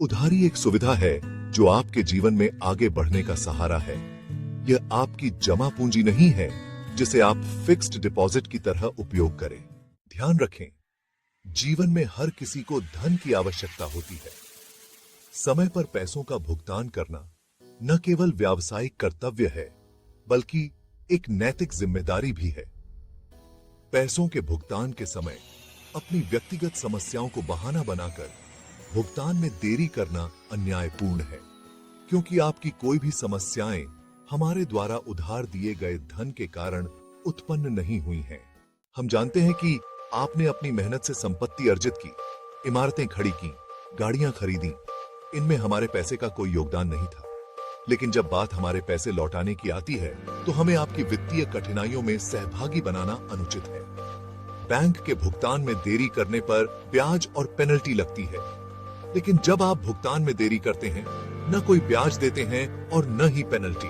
उधारी एक सुविधा है जो आपके जीवन में आगे बढ़ने का सहारा है। यह आपकी जमा पूंजी नहीं है जिसे आप फिक्स्ड डिपॉजिट की तरह उपयोग करें। ध्यान रखें, जीवन में हर किसी को धन की आवश्यकता होती है। समय पर पैसों का भुगतान करना न केवल व्यावसायिक कर्तव्य है बल्कि एक नैतिक जिम्मेदारी भी है। पैसों के भुगतान के समय अपनी व्यक्तिगत समस्याओं को बहाना बनाकर भुगतान में देरी करना अन्यायपूर्ण है, क्योंकि आपकी कोई भी समस्याएं हमारे द्वारा उधार दिए गए धन के कारण उत्पन्न नहीं हुई हैं। हम जानते हैं कि आपने अपनी मेहनत से संपत्ति अर्जित की, इमारतें खड़ी की, गाड़ियां खरीदी। इनमें हमारे पैसे का कोई योगदान नहीं था। लेकिन जब बात हमारे पैसे लौटाने की आती है तो हमें आपकी वित्तीय कठिनाइयों में सहभागी बनाना अनुचित है। बैंक के भुगतान में देरी करने पर ब्याज और पेनल्टी लगती है, लेकिन जब आप भुगतान में देरी करते हैं न कोई ब्याज देते हैं और न ही पेनल्टी।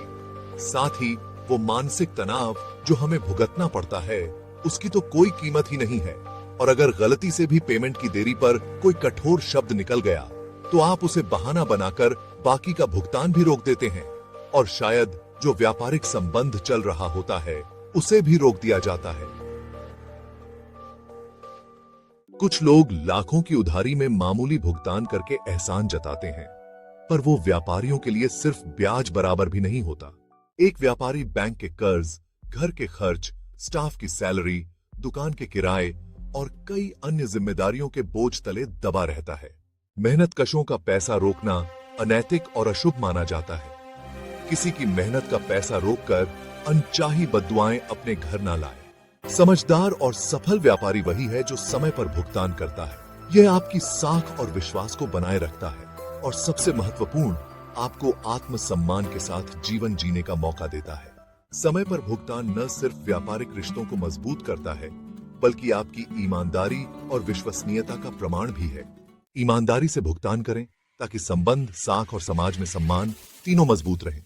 साथ ही वो मानसिक तनाव जो हमें भुगतना पड़ता है उसकी तो कोई कीमत ही नहीं है। और अगर गलती से भी पेमेंट की देरी पर कोई कठोर शब्द निकल गया तो आप उसे बहाना बनाकर बाकी का भुगतान भी रोक देते हैं, और शायद जो व्यापारिक संबंध चल रहा होता है उसे भी रोक दिया जाता है। कुछ लोग लाखों की उधारी में मामूली भुगतान करके एहसान जताते हैं, पर वो व्यापारियों के लिए सिर्फ ब्याज बराबर भी नहीं होता। एक व्यापारी बैंक के कर्ज, घर के खर्च, स्टाफ की सैलरी, दुकान के किराए और कई अन्य जिम्मेदारियों के बोझ तले दबा रहता है। मेहनतकशों का पैसा रोकना अनैतिक और अशुभ माना जाता है। किसी की मेहनत का पैसा रोककर अनचाही बद्दुआएं अपने घर ना लाए। समझदार और सफल व्यापारी वही है जो समय पर भुगतान करता है। यह आपकी साख और विश्वास को बनाए रखता है, और सबसे महत्वपूर्ण, आपको आत्मसम्मान के साथ जीवन जीने का मौका देता है। समय पर भुगतान न सिर्फ व्यापारिक रिश्तों को मजबूत करता है बल्कि आपकी ईमानदारी और विश्वसनीयता का प्रमाण भी है। ईमानदारी से भुगतान करें ताकि संबंध, साख और समाज में सम्मान तीनों मजबूत रहें।